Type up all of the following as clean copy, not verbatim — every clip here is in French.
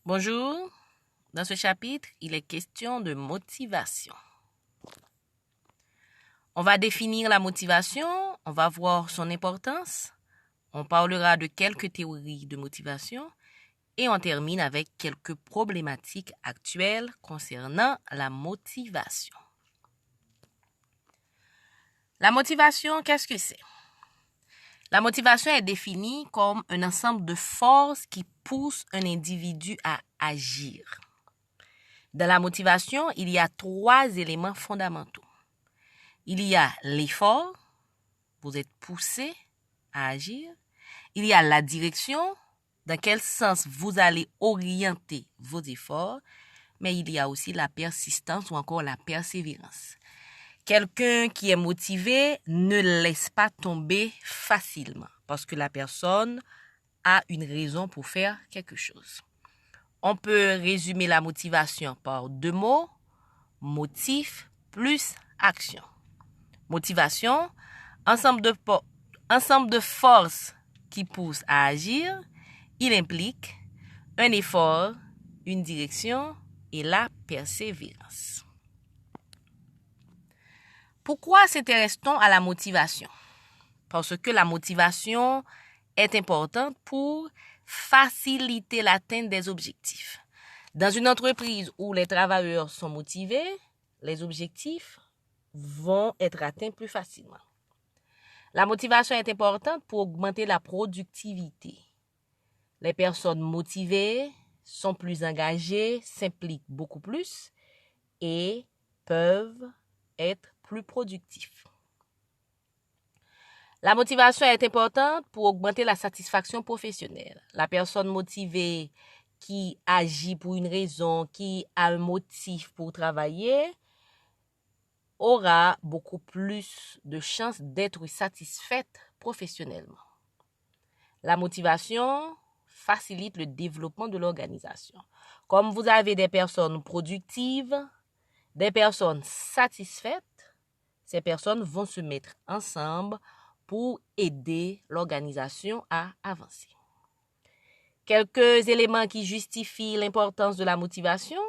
Bonjour, dans ce chapitre, il est question de motivation. On va définir la motivation, on va voir son importance, on parlera de quelques théories de motivation et on termine avec quelques problématiques actuelles concernant la motivation. La motivation, qu'est-ce que c'est? La motivation est définie comme un ensemble de forces qui poussent un individu à agir. Dans la motivation, il y a 3 éléments fondamentaux. Il y a l'effort, vous êtes poussé à agir. Il y a la direction, dans quel sens vous allez orienter vos efforts. Mais il y a aussi la persistance ou encore la persévérance. Quelqu'un qui est motivé ne laisse pas tomber facilement parce que la personne a une raison pour faire quelque chose. On peut résumer la motivation par 2 mots, motif plus action. Motivation, ensemble de forces qui poussent à agir. Il implique un effort, une direction et la persévérance. Pourquoi s'intéresse-t-on à la motivation? Parce que la motivation est importante pour faciliter l'atteinte des objectifs. Dans une entreprise où les travailleurs sont motivés, les objectifs vont être atteints plus facilement. La motivation est importante pour augmenter la productivité. Les personnes motivées sont plus engagées, s'impliquent beaucoup plus et peuvent être plus productifs. La motivation est importante pour augmenter la satisfaction professionnelle. La personne motivée qui agit pour une raison, qui a un motif pour travailler, aura beaucoup plus de chances d'être satisfaite professionnellement. La motivation facilite le développement de l'organisation. Comme vous avez des personnes productives, des personnes satisfaites, ces personnes vont se mettre ensemble pour aider l'organisation à avancer. Quelques éléments qui justifient l'importance de la motivation.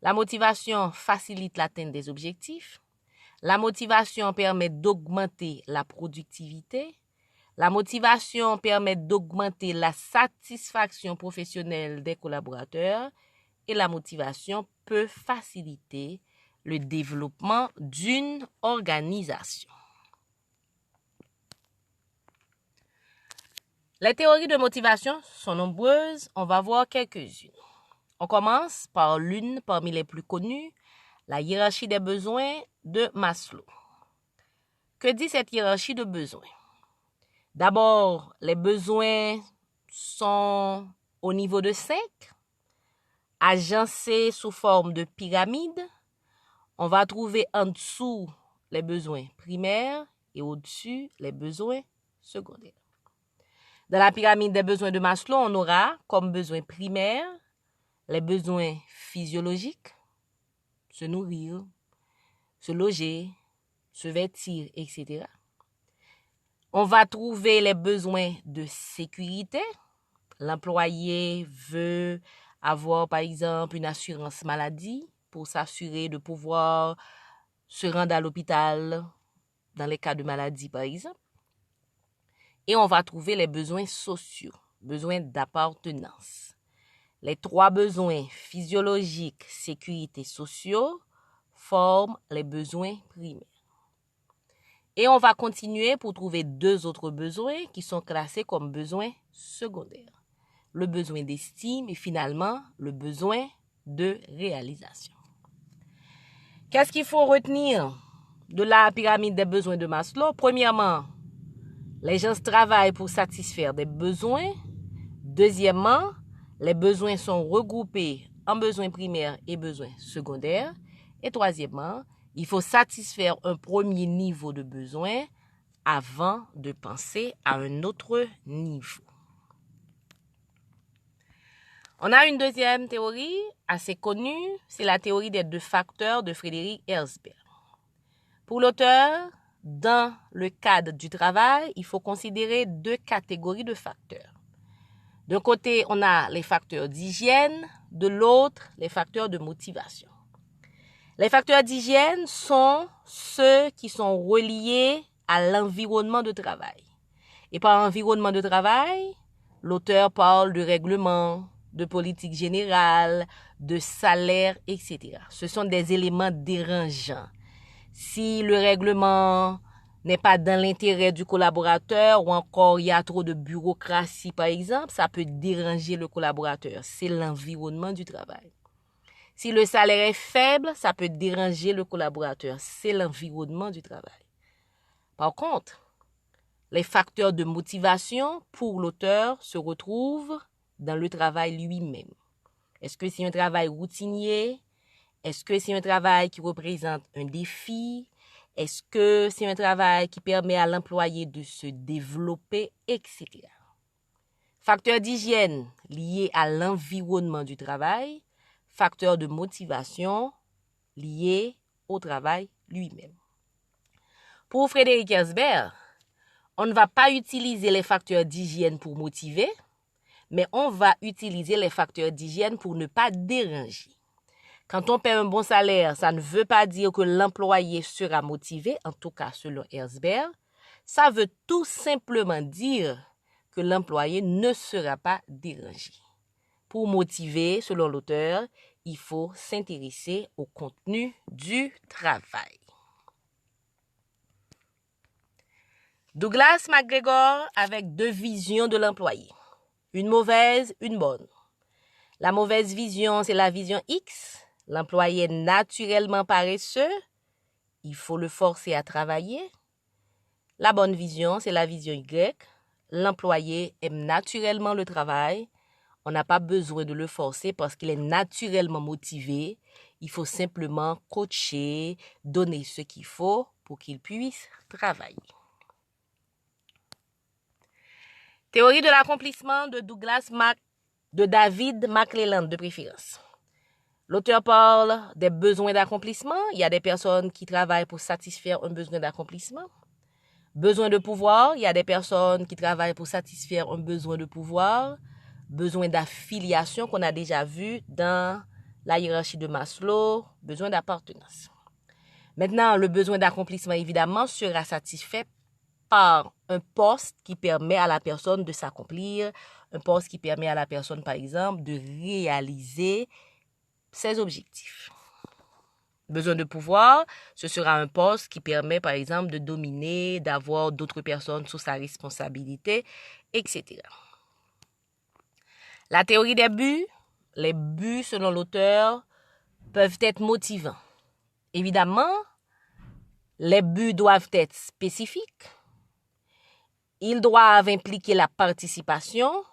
La motivation facilite l'atteinte des objectifs. La motivation permet d'augmenter la productivité. La motivation permet d'augmenter la satisfaction professionnelle des collaborateurs. Et la motivation peut faciliter le développement d'une organisation. Les théories de motivation sont nombreuses, on va voir quelques-unes. On commence par l'une parmi les plus connues, la hiérarchie des besoins de Maslow. Que dit cette hiérarchie de besoins? D'abord, les besoins sont au niveau de 5, agencés sous forme de pyramide. On va trouver en dessous les besoins primaires et au-dessus les besoins secondaires. Dans la pyramide des besoins de Maslow, on aura comme besoins primaires les besoins physiologiques, se nourrir, se loger, se vêtir, etc. On va trouver les besoins de sécurité. L'employé veut avoir, par exemple, une assurance maladie pour s'assurer de pouvoir se rendre à l'hôpital dans les cas de maladie, par exemple. Et on va trouver les besoins sociaux, besoins d'appartenance. Les 3 besoins physiologiques, sécurité, sociaux forment les besoins primaires. Et on va continuer pour trouver 2 autres besoins qui sont classés comme besoins secondaires. Le besoin d'estime et finalement le besoin de réalisation. Qu'est-ce qu'il faut retenir de la pyramide des besoins de Maslow? Premièrement, les gens travaillent pour satisfaire des besoins. Deuxièmement, les besoins sont regroupés en besoins primaires et besoins secondaires. Et troisièmement, il faut satisfaire un premier niveau de besoin avant de penser à un autre niveau. On a une deuxième théorie assez connue, c'est la théorie des 2 facteurs de Frédéric Herzberg. Pour l'auteur, dans le cadre du travail, il faut considérer 2 catégories de facteurs. D'un côté, on a les facteurs d'hygiène, de l'autre, les facteurs de motivation. Les facteurs d'hygiène sont ceux qui sont reliés à l'environnement de travail. Et par environnement de travail, l'auteur parle de règlement, de politique générale, de salaire, etc. Ce sont des éléments dérangeants. Si le règlement n'est pas dans l'intérêt du collaborateur ou encore il y a trop de bureaucratie, par exemple, ça peut déranger le collaborateur. C'est l'environnement du travail. Si le salaire est faible, ça peut déranger le collaborateur. C'est l'environnement du travail. Par contre, les facteurs de motivation pour l'auteur se retrouvent dans le travail lui-même. Est-ce que c'est un travail routinier? Est-ce que c'est un travail qui représente un défi? Est-ce que c'est un travail qui permet à l'employé de se développer, etc. Facteurs d'hygiène liés à l'environnement du travail. Facteurs de motivation liés au travail lui-même. Pour Frédéric Herzberg, on ne va pas utiliser les facteurs d'hygiène pour motiver, mais on va utiliser les facteurs d'hygiène pour ne pas déranger. Quand on paie un bon salaire, ça ne veut pas dire que l'employé sera motivé, en tout cas selon Herzberg. Ça veut tout simplement dire que l'employé ne sera pas dérangé. Pour motiver, selon l'auteur, il faut s'intéresser au contenu du travail. Douglas McGregor avec deux visions de l'employé. Une mauvaise, une bonne. La mauvaise vision, c'est la vision X. L'employé est naturellement paresseux. Il faut le forcer à travailler. La bonne vision, c'est la vision Y. L'employé aime naturellement le travail. On n'a pas besoin de le forcer parce qu'il est naturellement motivé. Il faut simplement coacher, donner ce qu'il faut pour qu'il puisse travailler. Théorie de l'accomplissement de David McClelland de préférence. L'auteur parle des besoins d'accomplissement. Il y a des personnes qui travaillent pour satisfaire un besoin d'accomplissement. Besoin de pouvoir. Il y a des personnes qui travaillent pour satisfaire un besoin de pouvoir. Besoin d'affiliation qu'on a déjà vu dans la hiérarchie de Maslow. Besoin d'appartenance. Maintenant, le besoin d'accomplissement, évidemment, sera satisfait par un poste qui permet à la personne de s'accomplir, un poste qui permet à la personne, par exemple, de réaliser ses objectifs. Besoin de pouvoir, ce sera un poste qui permet, par exemple, de dominer, d'avoir d'autres personnes sous sa responsabilité, etc. La théorie des buts, les buts, selon l'auteur, peuvent être motivants. Évidemment, les buts doivent être spécifiques. Ils doivent impliquer la participation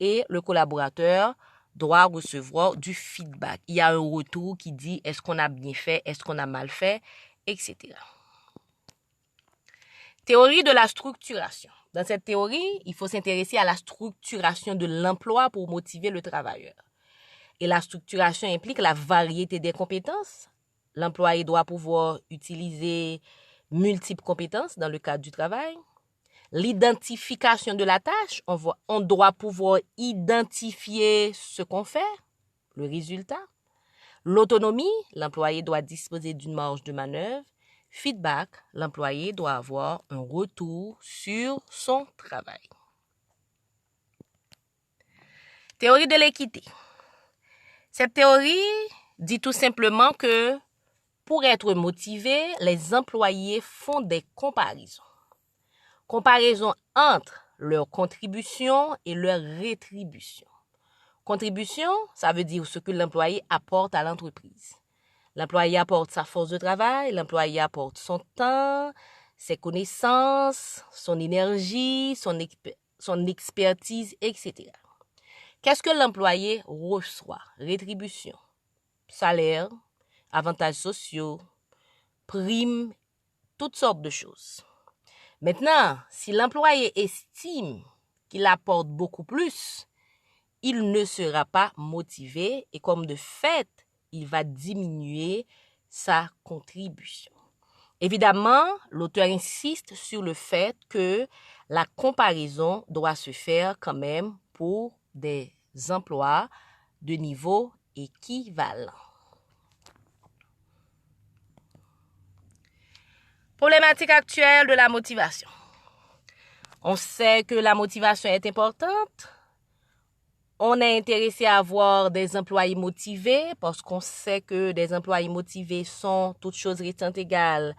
et le collaborateur doit recevoir du feedback. Il y a un retour qui dit est-ce qu'on a bien fait, est-ce qu'on a mal fait, etc. Théorie de la structuration. Dans cette théorie, il faut s'intéresser à la structuration de l'emploi pour motiver le travailleur. Et la structuration implique la variété des compétences. L'employé doit pouvoir utiliser multiples compétences dans le cadre du travail. L'identification de la tâche, on doit pouvoir identifier ce qu'on fait, le résultat. L'autonomie, l'employé doit disposer d'une marge de manœuvre. Feedback, l'employé doit avoir un retour sur son travail. Théorie de l'équité. Cette théorie dit tout simplement que pour être motivé, les employés font des comparaisons. Comparaison entre leur contribution et leur rétribution. Contribution, ça veut dire ce que l'employé apporte à l'entreprise. L'employé apporte sa force de travail, l'employé apporte son temps, ses connaissances, son énergie, son expertise, etc. Qu'est-ce que l'employé reçoit? Rétribution, salaire, avantages sociaux, primes, toutes sortes de choses. Maintenant, si l'employé estime qu'il apporte beaucoup plus, il ne sera pas motivé et comme de fait, il va diminuer sa contribution. Évidemment, l'auteur insiste sur le fait que la comparaison doit se faire quand même pour des emplois de niveau équivalent. Problématique actuelle de la motivation. On sait que la motivation est importante. On est intéressé à avoir des employés motivés parce qu'on sait que des employés motivés sont, toutes choses étant égales,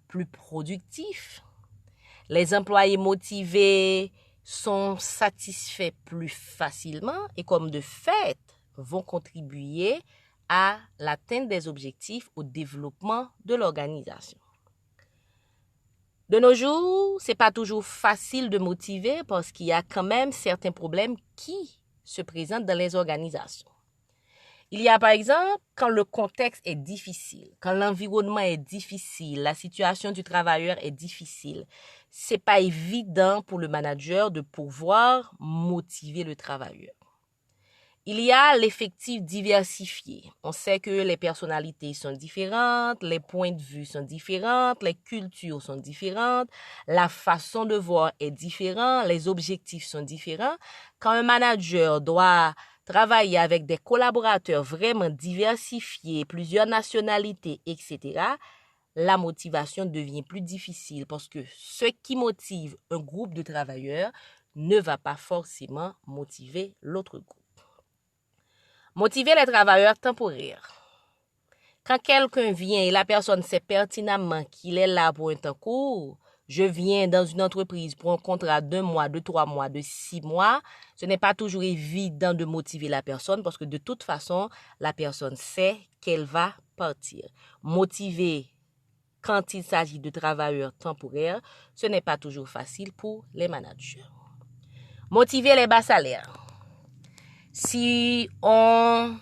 plus productifs. Les employés motivés sont satisfaits plus facilement et comme de fait vont contribuer à l'atteinte des objectifs au développement de l'organisation. De nos jours, c'est pas toujours facile de motiver parce qu'il y a quand même certains problèmes qui se présentent dans les organisations. Il y a par exemple quand le contexte est difficile, quand l'environnement est difficile, la situation du travailleur est difficile. C'est pas évident pour le manager de pouvoir motiver le travailleur. Il y a l'effectif diversifié. On sait que les personnalités sont différentes, les points de vue sont différents, les cultures sont différentes, la façon de voir est différente, les objectifs sont différents. Quand un manager doit travailler avec des collaborateurs vraiment diversifiés, plusieurs nationalités, etc., la motivation devient plus difficile parce que ce qui motive un groupe de travailleurs ne va pas forcément motiver l'autre groupe. Motiver les travailleurs temporaires. Quand quelqu'un vient et la personne sait pertinemment qu'il est là pour un temps court, je viens dans une entreprise pour un contrat d'1 mois, de 3 mois, de 6 mois, ce n'est pas toujours évident de motiver la personne parce que de toute façon, la personne sait qu'elle va partir. Motiver quand il s'agit de travailleurs temporaires, ce n'est pas toujours facile pour les managers. Motiver les bas salaires. Si on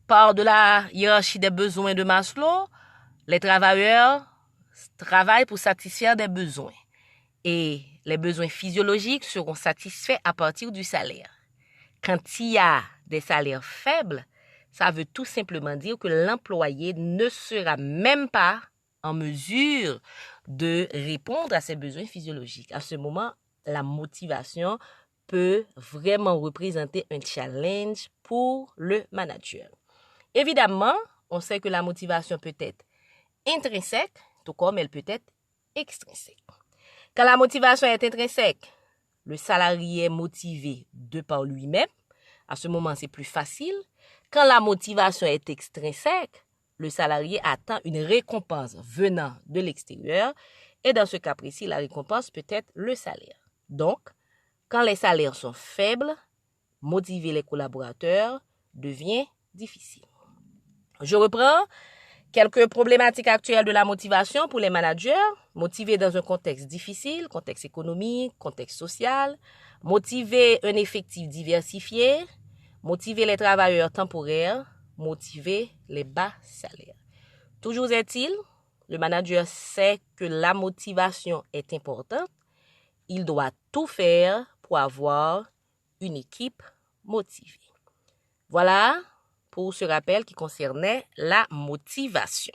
part de la hiérarchie des besoins de Maslow, les travailleurs travaillent pour satisfaire des besoins. Et les besoins physiologiques seront satisfaits à partir du salaire. Quand il y a des salaires faibles, ça veut tout simplement dire que l'employé ne sera même pas en mesure de répondre à ses besoins physiologiques. À ce moment, la motivation peut vraiment représenter un challenge pour le manager. Évidemment, on sait que la motivation peut être intrinsèque, tout comme elle peut être extrinsèque. Quand la motivation est intrinsèque, le salarié est motivé de par lui-même. À ce moment, c'est plus facile. Quand la motivation est extrinsèque, le salarié attend une récompense venant de l'extérieur. Et dans ce cas précis, la récompense peut être le salaire. Donc, quand les salaires sont faibles, motiver les collaborateurs devient difficile. Je reprends quelques problématiques actuelles de la motivation pour les managers. Motiver dans un contexte difficile, contexte économique, contexte social. Motiver un effectif diversifié. Motiver les travailleurs temporaires. Motiver les bas salaires. Toujours est-il, le manager sait que la motivation est importante. Il doit tout faire pour avoir une équipe motivée. Voilà pour ce rappel qui concernait la motivation.